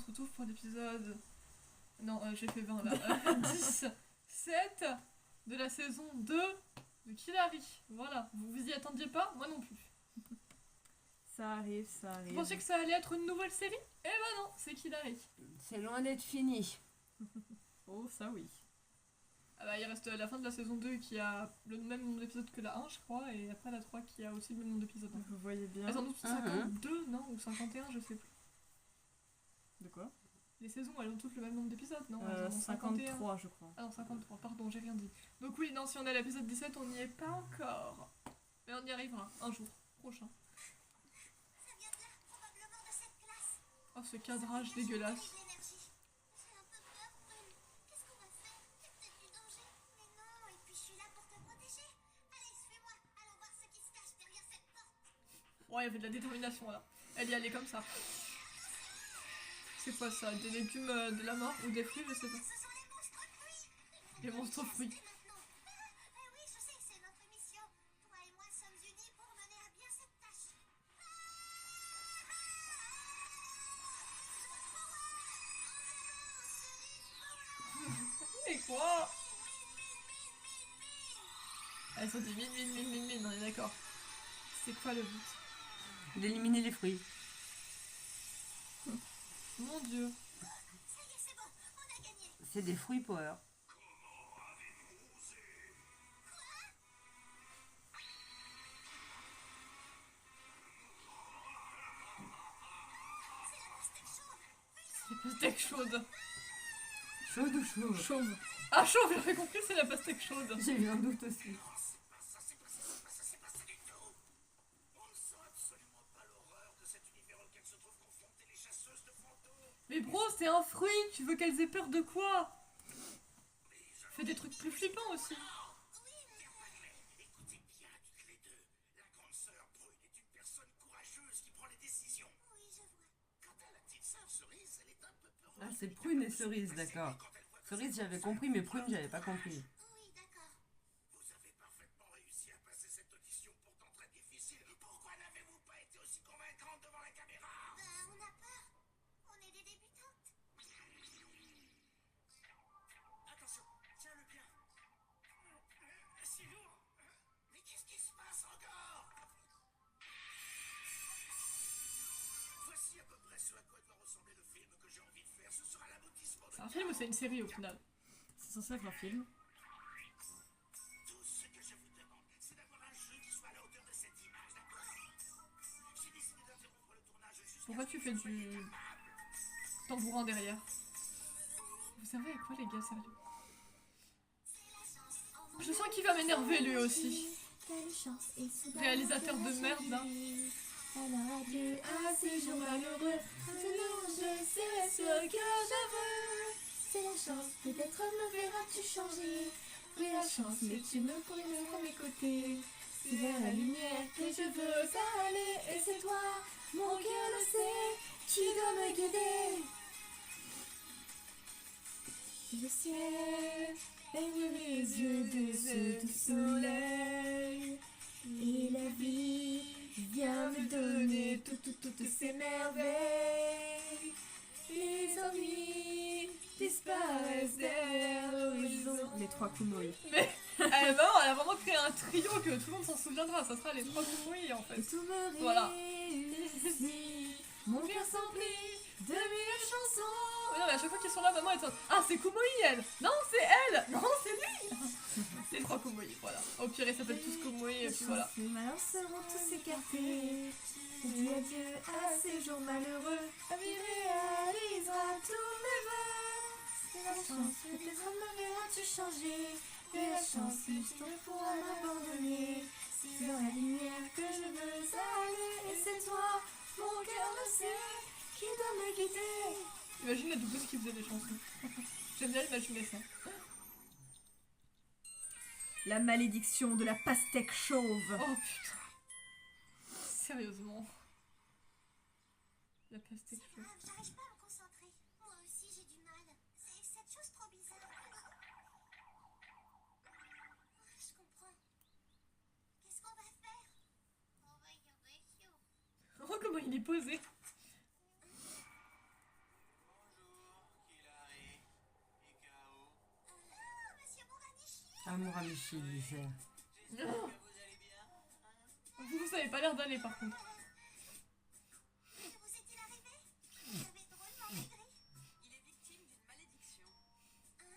se retrouve pour l'épisode... Non, j'ai fait 20 là. 10, 7 de la saison 2 de Killary. Voilà, vous y attendiez pas, moi non plus. Ça arrive, ça arrive. Vous pensiez que ça allait être une nouvelle série? Eh ben non, c'est Killary. C'est loin d'être fini. Oh, ça oui. Ah bah il reste la fin de la saison 2 qui a le même nombre d'épisodes que la 1 je crois, et après la 3 qui a aussi le même nombre d'épisodes. Vous voyez bien. Elles en ont toutes 52, non? Ou 51, je sais plus. De quoi? Les saisons, elles ont toutes le même nombre d'épisodes, non? Elles en ont 53, je crois. Ah non, 53, pardon, j'ai rien dit. Donc oui, non, si on est à l'épisode 17, on n'y est pas encore. Mais on y arrivera, un jour, prochain. Ça vient de là, probablement de cette classe. Oh, ce cadrage dégueulasse. J'ai un peu peur, Prune. Qu'est-ce qu'on va faire? Il y a peut-être du danger. Mais non, et puis je suis là pour te protéger. Allez, suis-moi. Allons voir ce qui se cache derrière cette porte. Ouais, il y avait de la détermination là. Elle y allait comme ça. C'est quoi ça? Des légumes de la mort ou des fruits, je sais pas. Ce sont les monstres fruits. Les monstres fruits. Et maintenant oui, je sais, c'est notre mission. Toi et moi sommes unis pour mener à bien cette tâche. Mais quoi? Elles sont des mine, on est d'accord. C'est quoi le but? D'éliminer les fruits. Mon dieu. Ça y est, c'est bon, on a gagné. C'est des fruits power. C'est pastèque chaude. Chaude ou chaude? Chauve. Ah, chauve, j'avais compris, c'est la pastèque chaude. J'ai eu un doute aussi. Mais bro, c'est un fruit. Tu veux qu'elles aient peur de quoi? Fais des trucs plus flippants aussi. Écoutez bien, toutes les deux. La grande sœur Prune est une personne courageuse qui prend les décisions. Oui, je vois. Quant à la petite sœur Cerise, elle est un peu peureuse. Ah, c'est Prune et Cerise, d'accord. Cerise, j'avais compris, mais Prune, j'avais pas compris. Oui, d'accord. Vous avez parfaitement réussi à passer cette audition pourtant très difficile. Pourquoi n'avez-vous pas été aussi convaincante devant la caméra? On a peur. On est des débutantes. Attention, tiens-le bien. C'est lourd. Mais qu'est-ce qui se passe encore? Voici à peu près ce à quoi doit ressembler le film que j'ai envie de faire. Ce sera l'aboutissement de C'est un film ou c'est une série au final? C'est censé être un film. tout ce que je vous demande. C'est d'avoir un jeu qui soit à la hauteur de cette image, d'accord? J'ai décidé d'interrompre le tournage jusqu'à... Pourquoi tu fais du tambourin derrière? Vous savez avec quoi les gars, sérieux? Je sens qu'il va m'énerver lui aussi. Réalisateur de merde là. Alors adieu à ces jours malheureux. Maintenant je sais ce que je veux. C'est la chance, peut-être me verras-tu changer. Oui la chance, mais tu ne pourrais même m'écouter. C'est vers la lumière que je veux aller. Et c'est toi, mon cœur le sait, qui doit me guider. Le ciel baigne les yeux de ce doux soleil. Et la vie vient me donner toutes ces merveilles. Les ennuis disparaissent derrière l'horizon. Les trois Kumoi. Mais elle a vraiment créé un trio que tout le monde s'en souviendra. Ça sera les trois Kumoi en fait. Et tout me Voilà. réussit. Mon cœur s'emplit de mille chansons. Oh non, mais à chaque fois qu'ils sont là, maman est en... Ah, c'est Kumoi elle. Non, c'est elle. Non, c'est lui. Les trois Kumoi, voilà. Au pire, ils s'appellent tous Kumoi et puis voilà. Les malheurs seront tous écartés. Dis adieu à ces jours malheureux. La vie réalisera tous mes vœux. C'est la chance, peut-être me verras-tu changer. Et la chance, mais tu ne pourras m'abandonner. C'est dans la lumière que je veux aller. Et c'est toi, mon cœur le sait, qui doit me guider. Imagine la doubleuses qui faisait des chansons. J'aime bien imaginer ça. La malédiction de la pastèque chauve. Oh putain. Sérieusement. La pastèque chauve. J'arrive pas à me concentrer. Moi aussi, j'ai du mal. C'est cette chose trop bizarre. Je comprends. Qu'est-ce qu'on va faire? On va y réussir. Oh, comment il est posé. Amour Amici, il disait. Vous avez pas l'air d'aller par contre. Que vous est-il arrivé? Vous avez drôlement maigri. Il est victime d'une malédiction. Hein?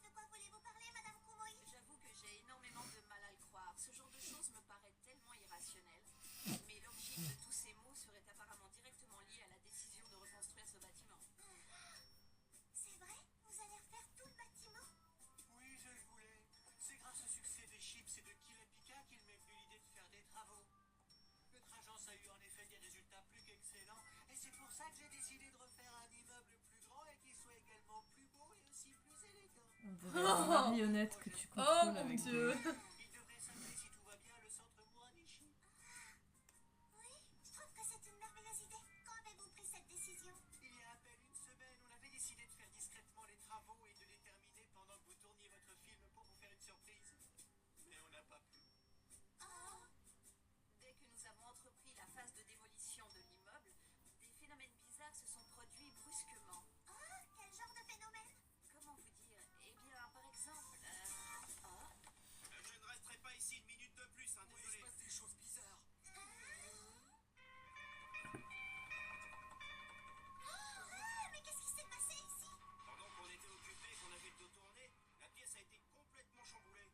De quoi voulez-vous parler, Madame Kumoï? J'avoue que j'ai énormément de mal à le croire. Ce genre de choses me paraît tellement irrationnel. Mais l'origine de tous ces mots serait apparemment directement liée à la décision de reconstruire ce bâtiment. C'est vrai? Vous allez refaire tout le bâtiment? Oui, je le voulais. C'est grâce au succès des chips et de Killa Pika qu'il m'est venu l'idée de faire des travaux. Notre agence a eu en effet des résultats plus qu'excellents, et c'est pour ça que j'ai décidé de refaire un immeuble plus grand et qui soit également plus beau et aussi plus élégant. On dirait une marionnette que tu Oh contrôles mon avec dieu. Il devrait s'appeler, si tout va bien, le centre Mouranishi. Oui, je trouve que c'est une merveilleuse idée. Quand avez-vous pris cette décision? Il y a à peine une semaine, on avait décidé de faire discrètement les travaux et de les terminer pendant que vous tourniez votre film pour vous faire une surprise. Mais on n'a pas pu. Oh, Dès que nous avons entrepris la phase de démolition de l'immeuble, des phénomènes bizarres se sont produits brusquement. quel genre de phénomène? Comment vous dire? Eh bien, par exemple... Je ne resterai pas ici une minute de plus, hein, désolé. Il se passe des choses bizarres. Mais qu'est-ce qui s'est passé ici? Pendant qu'on était occupés et qu'on avait le dos tourné, la pièce a été complètement chamboulée.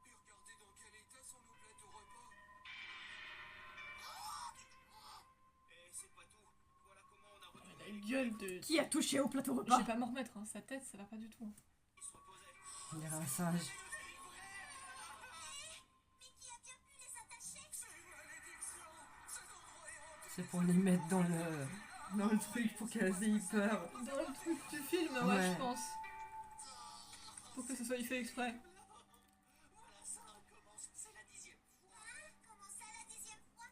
Et regardez dans quel état sont nos plateaux repas. Et c'est pas tout. Voilà comment on a La retrouvé les gueule de... Qui a touché au plateau Je repas? vais pas m'en remettre, hein. Sa tête, ça va pas du tout. qui se reposaient. On dirait un singe. Mais qui a bien pu les attacher? C'est pour les mettre dans le truc pour qu'elles aient peur. Dans le truc du film, ouais, Ouais. je pense. Pour que ce soit fait exprès. Voilà, ça recommence. C'est la 10e fois. Comment ça, la 10e fois?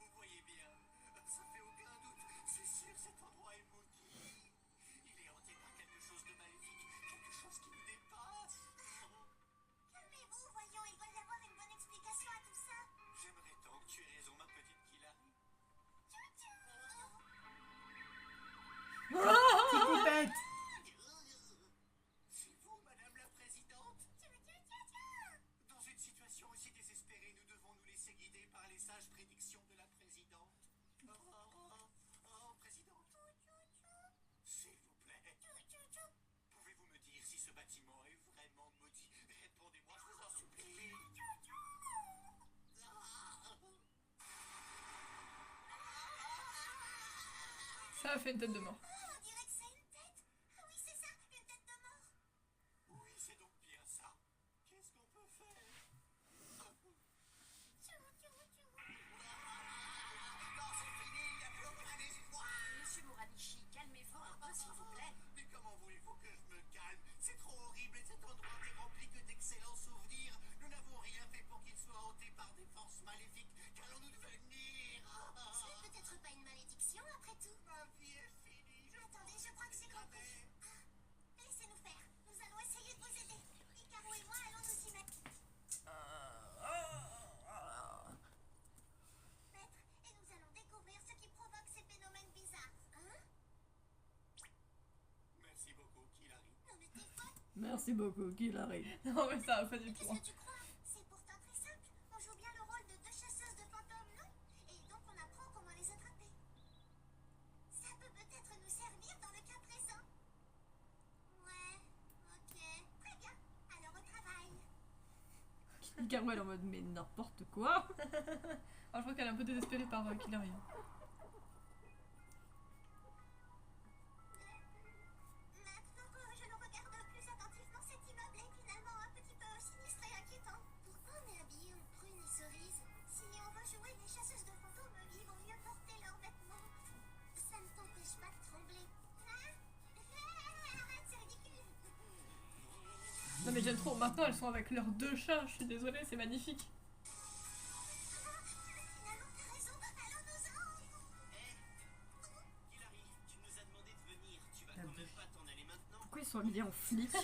Vous voyez bien, ça fait aucun doute. C'est sûr, cet endroit est maudit. Il est hanté par quelque chose de maléfique, quelque chose qui nous dépasse. Calmez-vous, voyons, il doit y avoir une bonne explication à tout ça. J'aimerais tant que tu aies raison, ma petite Killary. Poupette! C'est vous, Madame la Présidente? Dans une situation aussi désespérée, nous devons nous laisser guider par les sages prédictions de la Présidente. Présidente. S'il vous plaît. Pouvez-vous me dire si ce bâtiment est vraiment maudit? Répondez-moi, je vous en supplie. Ça a fait une tête de mort. On dirait que c'est une tête. Ah oui, c'est ça, une tête de mort. Oui, c'est donc bien ça. Qu'est-ce qu'on peut faire? Monsieur Muranishi, calmez-vous un peu, s'il vous plaît. Mais comment voulez-vous que je me calme? C'est trop horrible et cet endroit n'est rempli que d'excellents souvenirs. Nous n'avons rien fait pour qu'il soit hanté par des forces maléfiques. Qu'allons-nous devenir? Ce n'est peut-être pas une malédiction, après tout. Ma vie est finie. Attendez, je crois que j'ai compris. Laissez-nous faire. Nous allons essayer de vous aider. Icaro et moi allons nous y mettre. Maître, et nous allons découvrir ce qui provoque ces phénomènes bizarres. Hein? Merci beaucoup, Killary. Non mais t'es folle. Merci beaucoup, Killary. Non mais ça va pas du tout. Qu'est-ce Hein. que tu crois? C'est pourtant très simple. On joue bien le rôle de deux chasseuses de fantômes, non? Et donc on apprend comment les attraper. Ça peut peut-être nous servir dans le cas présent. Ouais, ok. Très bien. Alors au travail. Icaro, elle est en mode, mais n'importe quoi. Ah, je crois qu'elle est un peu désespérée par Killary. Hein. Maintenant que je le regarde plus attentivement, cet immeuble est finalement un petit peu sinistre et inquiétant. Pourquoi on est habillé en prune et cerise? Si on veut jouer les chasseuses de fantômes, il vaut mieux porter leurs vêtements. Ça ne t'empêche pas de trembler. Hein? Arrête, c'est ridicule. Non mais j'aime trop. Maintenant elles sont avec leurs deux chats. Je suis désolée, c'est magnifique. Finalement, t'as raison. Allons-nous-en. Killary, tu nous as demandé de venir. Tu vas La quand deux. même pas t'en aller maintenant? Pourquoi ils sont habillés en flic? On a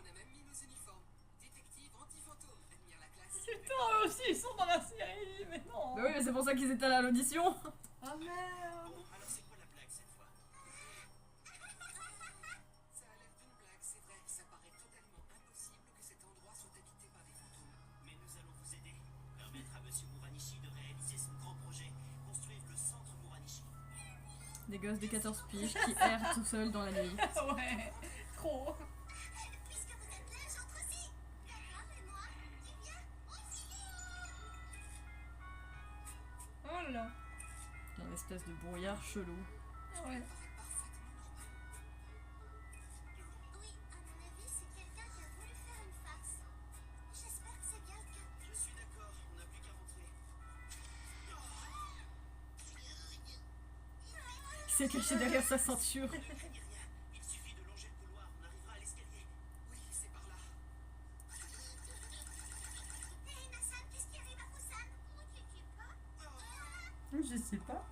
même mis nos uniformes. Détective anti-fantôme. Admire la classe. Putain, eux aussi ils sont dans la série. Mais non. Bah oui, mais c'est pour ça qu'ils étaient là à l'audition. Ah merde. Bon, alors c'est quoi la blague cette fois? Ça a l'air d'une blague, c'est vrai. Ça paraît Des gosses de 14 piges qui errent tout seuls dans la nuit. Ouais, trop. Puisque vous êtes là, j'entre aussi. D'accord, et moi? Qui vient? Aussi. Oh là là. Un espèce de brouillard chelou. Ouais. Oui, à mon avis, c'est quelqu'un qui a voulu faire une farce. J'espère que c'est bien le cas. Je suis d'accord, on n'a plus qu'à rentrer. Il s'est caché derrière sa ceinture. Ne craignez rien, il suffit de longer le couloir, on arrivera à l'escalier. Oui, c'est par là. Hé, Nassan, qu'est-ce qui arrive à Fusan? Tu pas? Je sais pas.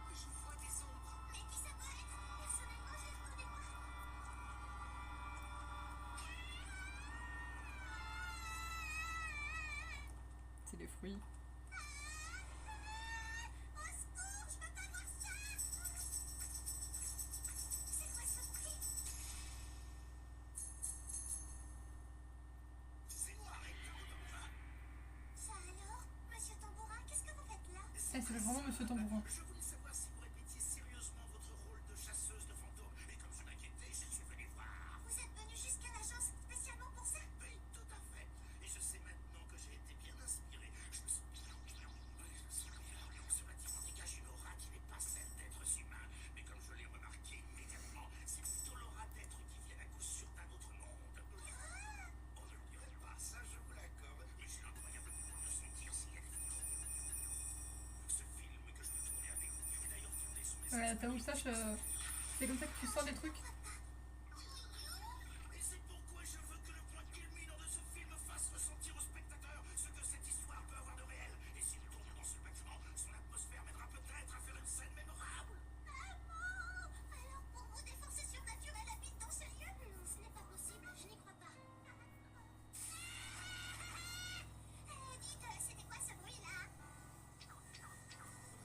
Je vois des ombres. Mais qui ça peut être? Personnellement, je les reconnais pas. C'est les fruits. Au secours, je peux pas voir ça! C'est quoi ce bruit? C'est moi, Recteur de Tambourin. Ça alors? Monsieur Tambourin, qu'est-ce que vous faites là? Eh, c'est vraiment Monsieur Tambourin. Je voulais savoir si vous répétiez sérieusement votre rôle de chasseuse de fantômes. Et comme je m'inquiétais, je suis venu voir. Vous êtes venu jusqu'à l'agence spécialement pour ça? Oui, tout à fait. Et je sais maintenant que j'ai été bien inspiré. Je me sens bien. Oui, je me sens bien. Ce bâtiment dégage une aura qui n'est pas celle d'êtres humains. Mais comme je l'ai remarqué immédiatement, c'est plutôt l'aura d'êtres qui viennent à coup sûr d'un autre monde. On ne le dirait pas, ça je vous l'accorde. Mais j'ai l'incroyable pouvoir de sentir s'il y a des fantômes. Ce film que je veux tourner avec vous est d'ailleurs fondé sur mes Ouais, ta moustache, c'est comme ça que tu sens des trucs. Et c'est pourquoi je veux que le point culminant de ce film fasse ressentir au spectateur ce que cette histoire peut avoir de réel. Et s'il tourne dans ce bâtiment, son atmosphère m'aidera peut-être à faire une scène mémorable. Alors pour vous, des forces surnaturelles habitent dans ce lieu? Non, ce n'est pas possible, je n'y crois pas. Dites, c'était quoi ce bruit-là? On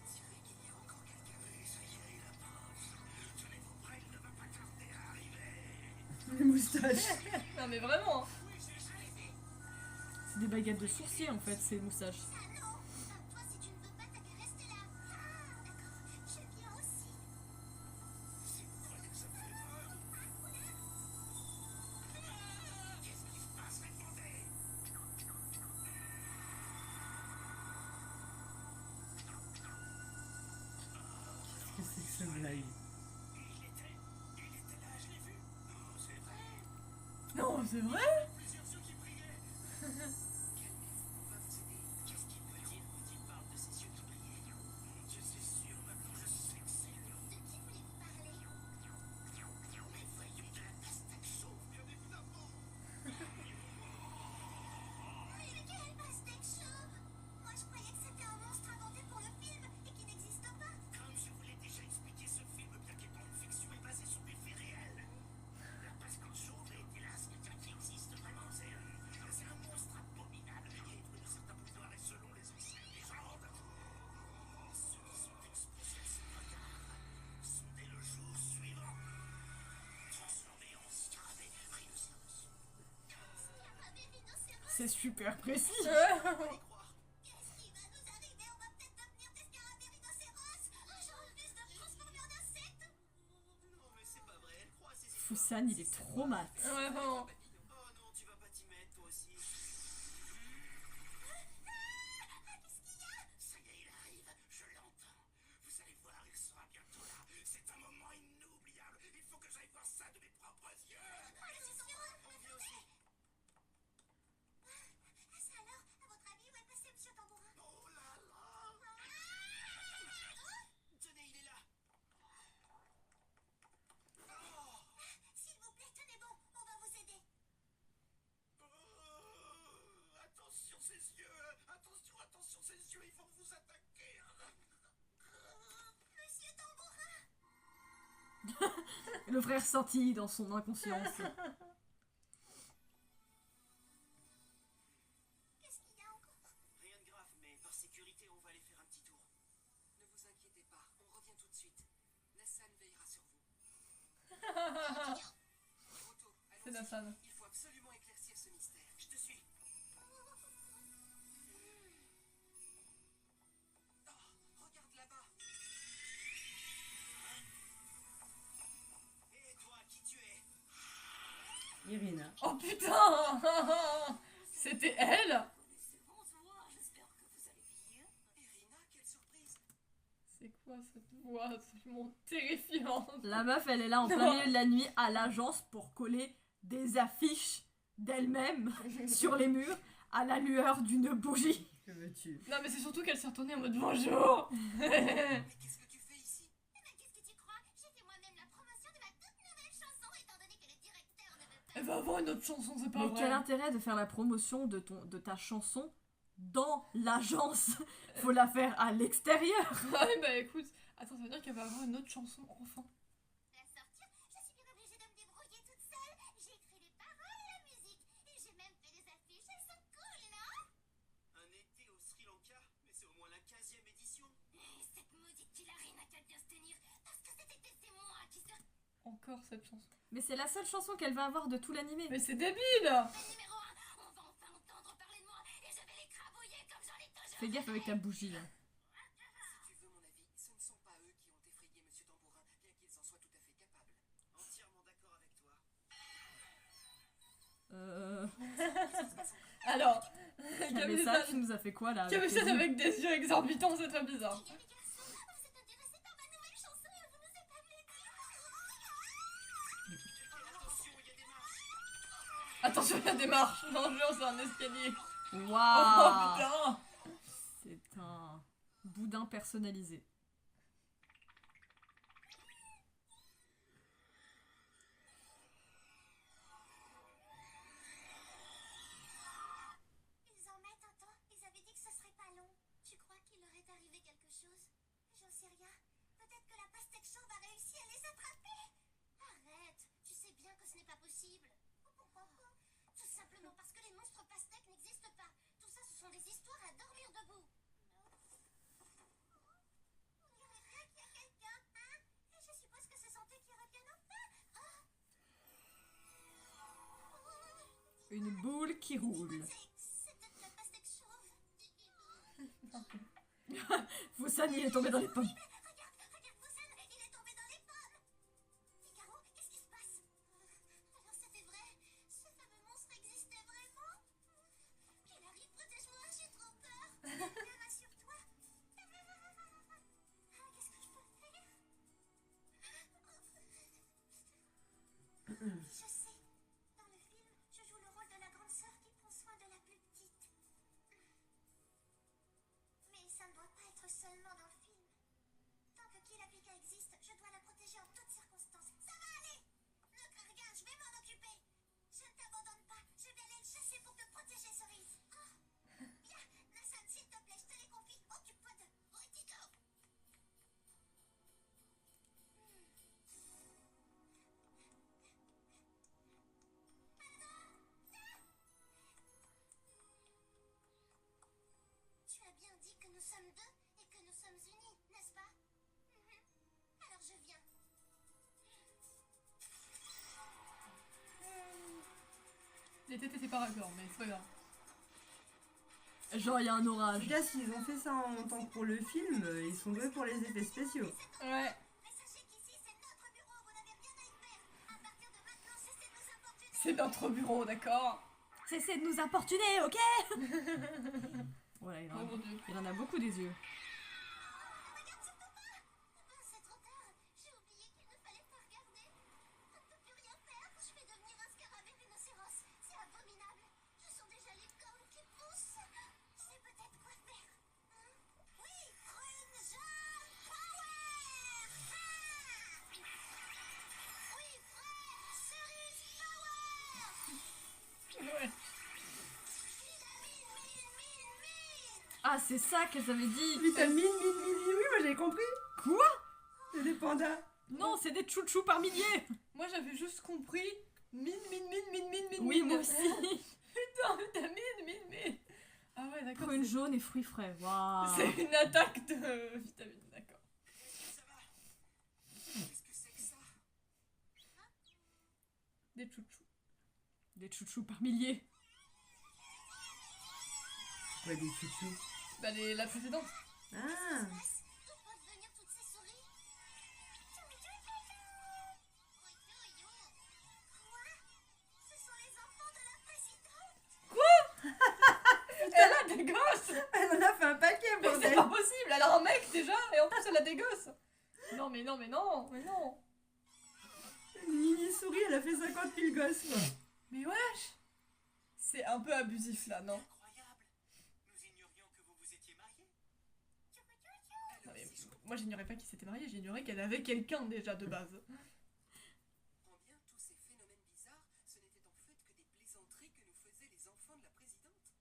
dirait qu'il y a encore quelqu'un. Oui, ça y est, il approche. Tenez-vous prêts, il ne va pas tarder à arriver. Les moustaches. Non mais vraiment. Hein. Oui, j'ai dit. C'est des baguettes de sourcier en fait, ces moustaches. Ça non! Toi, si tu ne veux pas, t'as qu'à rester là. D'accord, je viens aussi. Si vous croyez que ça me fait peur. Qu'est-ce qui se passe, répondez? Qu'est-ce que c'est que ce blague? Il était là, je l'ai vu. Non, c'est vrai. Non, c'est vrai. Plusieurs yeux qui brillaient. Calmez-vous, on va vous aider. Qu'est-ce qu'il veut dire quand il parle de ces yeux qui brillaient? Mon Dieu, c'est sûr, maintenant je sais que c'est lui. De qui voulez-vous parler? Mais voyons de la pastèque chauve, bien évidemment. Mais quelle pastèque chauve! Moi, je croyais que c'était un monstre inventé pour le film et qui n'existe pas. Comme je vous l'ai déjà expliqué, ce film, bien qu'étant une fiction, est basé sur des faits réels. La pastèque chauve est, hélas, quelqu'un qui existe vraiment. C'est un monstre abominable qui est doué de certains pouvoirs et selon les anciennes légendes, ceux qui sont exposés à ses regards sont dès le jour suivant transformés en scarabées rhinocéros. Scarabée rhinocéros, C'est super précis. Y croire. qu'est-ce qui va nous arriver? On va peut-être devenir des scarabées rhinocéros! Je refuse de me transformer en insecte! Non, mais c'est pas vrai, elle croit à ses histoires. Fusan, il est trop mat. Ouais, vraiment. Oh non, tu vas pas t'y mettre, toi aussi. Qu'est-ce qu'il y a? Ça y est, il arrive, je l'entends. Vous allez voir, il sera bientôt là. C'est un moment inoubliable. Il faut que j'aille voir ça de mes propres yeux. Monsieur Tambourin, On vient aussi. ça alors, à votre avis, où est passé Monsieur Tambourin? Oh là là. Tenez, il est là. S'il vous plaît, tenez bon, on va vous aider. Attention ses yeux. Attention ses yeux, ils vont vous attaquer. Monsieur Tambourin! Le frère scintille dans son inconscience. Qu'est-ce qu'il y a encore? Rien de grave, mais par sécurité, on va aller faire un petit tour. Ne vous inquiétez pas, on revient tout de suite. Nassan veillera sur vous. Otto, C'est allons-y. Nassan. Il faut absolument éclaircir ce mystère. Je te suis. Oh, regarde là-bas. Oh putain. C'était elle. Bonsoir, j'espère que vous allez bien. Irina, quelle surprise! C'est quoi cette voix absolument terrifiante? La meuf, elle est là en plein milieu de la nuit à l'agence pour coller des affiches d'elle-même sur les murs à la lueur d'une bougie. Que veux-tu? Non mais c'est surtout qu'elle s'est retournée en mode bonjour. Mais qu'est-ce que tu fais ici? Eh ben, qu'est-ce que tu crois? J'ai fait moi-même la promotion de ma toute nouvelle chanson, étant donné que le directeur ne veut pas. Elle va avoir une autre chanson, c'est pas Mais vrai. quel intérêt de faire la promotion de ta chanson dans l'agence? Faut la faire à l'extérieur. Ouais bah écoute, attends, ça veut dire qu'elle va avoir une autre chanson enfin. À sortir, je suis bien obligée de me débrouiller toute seule. J'ai écrit les paroles et la musique. Et j'ai même fait des affiches. Elles sont cool, non? Un été au Sri Lanka? Mais c'est au moins la 15e édition. Et cette maudite Pilari n'a qu'à bien se tenir. Parce que cet été, c'est moi qui serai Encore cette chanson. Mais c'est la seule chanson qu'elle va avoir de tout l'animé. Mais c'est débile. le numéro 1. On va enfin entendre parler de moi. Et je vais les crabouiller comme j'en ai toujours. Fais gaffe avec ta bougie. Hein. Si tu veux mon avis, ce ne sont pas eux qui ont effrayé Monsieur Tambourin, bien qu'ils en soient tout à fait capables. Entièrement d'accord avec toi. Alors, Cabessa, tu nous as fait quoi là avec Cabessa tes yeux avec des yeux exorbitants, c'est très bizarre. Les garçons, vous êtes intéressés par ma nouvelle chanson et vous nous avez pas voulu dire. Attention, il y a des marches. Attention, il y a des marches. Non, jure, c'est un escalier. Oh Waouh. putain. C'est un boudin personnalisé. Ils en mettent un temps. Ils avaient dit que ce serait pas long. Tu crois qu'il leur est arrivé quelque chose? J'en sais rien. Peut-être que la pastèque chauve a réussi à les attraper. Arrête. Tu sais bien que ce n'est pas possible. Pourquoi pas? Tout simplement parce que les monstres pastèques n'existent pas. Tout ça, ce sont des histoires à dormir debout. On dirait bien qu'il y a quelqu'un, hein? Et je suppose que ce sont eux qui reviennent enfin. Oh. Une boule qui roule. C'est peut-être la pastèque chauve. Foussane, il est tombé dans les pommes. Regarde, Poussin, il est tombé dans les pommes. Figaro, qu'est-ce qui se passe? Alors c'était vrai, ce fameux monstre existait vraiment? Hilary, protège-moi, j'ai trop peur. Rassure-toi. Qu'est-ce que je peux faire? Je sais. Dans le film, je joue le rôle de la grande sœur qui prend soin de la plus petite. Mais ça ne doit pas être seulement dans le film. Tant que Killa Pika existe, je dois la protéger en toutes circonstances. Ça va aller! Ne crains rien, je vais m'en occuper. Je ne t'abandonne pas, je vais aller le chasser pour te protéger, Cerise. Oh. Bien, Nassan, s'il te plaît, je te les confie. Occupe-toi de... Oitigo! Tu as bien dit que nous sommes deux et que nous sommes unis, n'est-ce pas? Alors je viens. Les têtes étaient pas raccord, mais c'est pas grave. Genre, il y a un En orage. tout cas, s'ils ont fait ça en même temps que pour le film, ils sont doués pour les effets spéciaux. Ouais. Mais sachez qu'ici, c'est notre bureau, vous n'avez rien à y faire. À partir de maintenant, cessez de nous importuner. C'est notre bureau, d'accord? Cessez de nous importuner, ok? Voilà, Oh mon dieu. il en a beaucoup des yeux. Regarde surtout pas. Oh, c'est trop tard. J'ai oublié qu'il ne fallait pas regarder. On ne peut plus rien faire. Je vais devenir un scarabée rhinocéros. C'est abominable. Je sens déjà les cornes qui poussent. Je sais peut-être quoi faire. Hein? Oui, prune jaune power. Oui, frère, cerise power. Ouais. Ah, c'est ça qu'elles avaient dit. Vitamine, oui, moi j'avais compris. Quoi? C'est des pandas. Non, c'est des chouchous par milliers. Moi j'avais juste compris mine. Oui, moi aussi. Putain, vitamine. Ah ouais, d'accord. Prune jaune et fruits frais. Waouh. C'est une attaque de vitamine, d'accord. Ça va? Qu'est-ce que c'est que ça? Des chouchous. Des chouchous par milliers. Ouais, des chouchous. Bah la précédente. Ah, D'où peuvent venir toutes ces souris? Quoi? Ce sont les enfants un mec déjà, et en plus elle a des gosses. Non mais non mais non, mais non. Une mini-souris, elle a fait 50 000 gosses, quoi. Mais wesh. C'est un peu abusif là, non? Incroyable. Nous ignorions que vous vous étiez mariés. Non, mais moi j'ignorais pas qu'ils s'étaient mariés, j'ignorais qu'elle avait quelqu'un déjà de base. En bien, tous ces phénomènes bizarres, ce n'étaient en fait que des plaisanteries que nous faisaient les enfants de la présidente.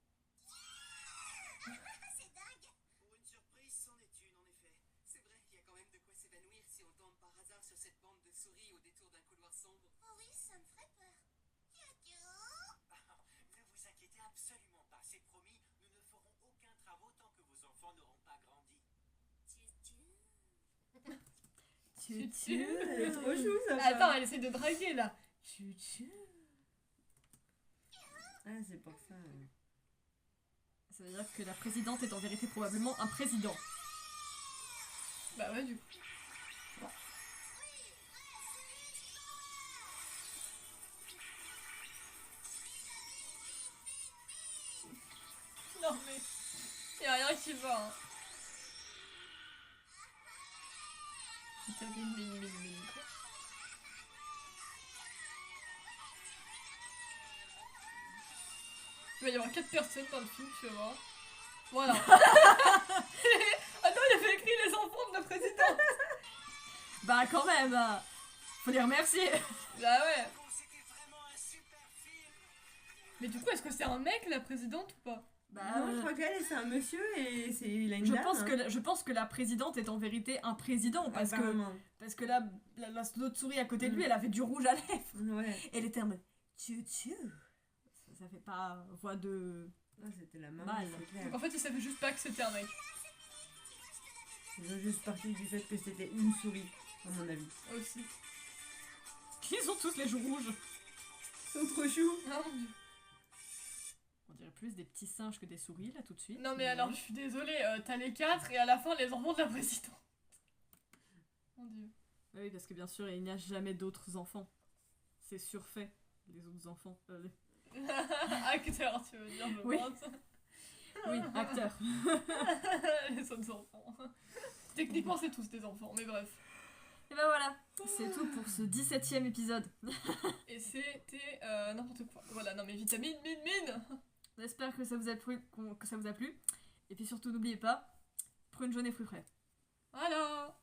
C'est dingue. Pour une surprise, c'en est une en effet. C'est vrai, il y a quand même de quoi s'évanouir si on tombe par hasard sur cette bande de souris au détour d'un couloir sombre. Oh oui, ça me ferait peur. Ne vous inquiétez absolument pas, c'est promis, nous ne ferons aucun travaux tant que vos enfants n'auront pas grandi. Elle est trop chou, ça. Attends, elle essaie de draguer là. Ah, c'est pour ça. Ça veut dire que la présidente est en vérité probablement un président. Bah ouais, du coup. Non mais. Y'a rien qui va. Hein. Vitamine, mine, quoi. Il va y avoir 4 personnes dans le film, tu vas voir. Voilà. Attends, il avait écrit les enfants de la présidente. Bah quand même, faut les remercier. Bah ouais. Bon, c'était vraiment un super film. Mais du coup, est-ce que c'est un mec, la présidente, ou pas? Bah, Non, je crois qu'elle, c'est un monsieur et c'est il a une dame. je pense que la présidente est en vérité un président parce que l'autre souris à côté de lui, elle avait du rouge à lèvres. Ouais. Elle était en mode tchou. Ça fait pas voix de Ah, c'était la maman, Mal. c'est clair. Donc en fait, il savait juste pas que c'était un mec. Ils ont juste parti du fait que c'était une souris, à mon avis. Aussi. Ils ont tous les joues rouges. Ils sont trop choux. Ah mon dieu. On dirait plus des petits singes que des souris là tout de suite. Non mais alors, je suis désolée, t'as les 4 et à la fin, les enfants de la présidente. Mon dieu. Oui, parce que bien sûr, il n'y a jamais d'autres enfants. C'est surfait, les autres enfants. Acteur, tu veux dire, je Oui. pense. Oui, acteurs. Les autres enfants. Techniquement, c'est tous des enfants, mais bref. Et ben voilà, c'est tout pour ce 17e épisode. Et c'était n'importe quoi. Voilà, non mais vitamine, mine. J'espère que ça vous a plu, Et puis surtout, n'oubliez pas, prune jaune et fruits frais. Voilà.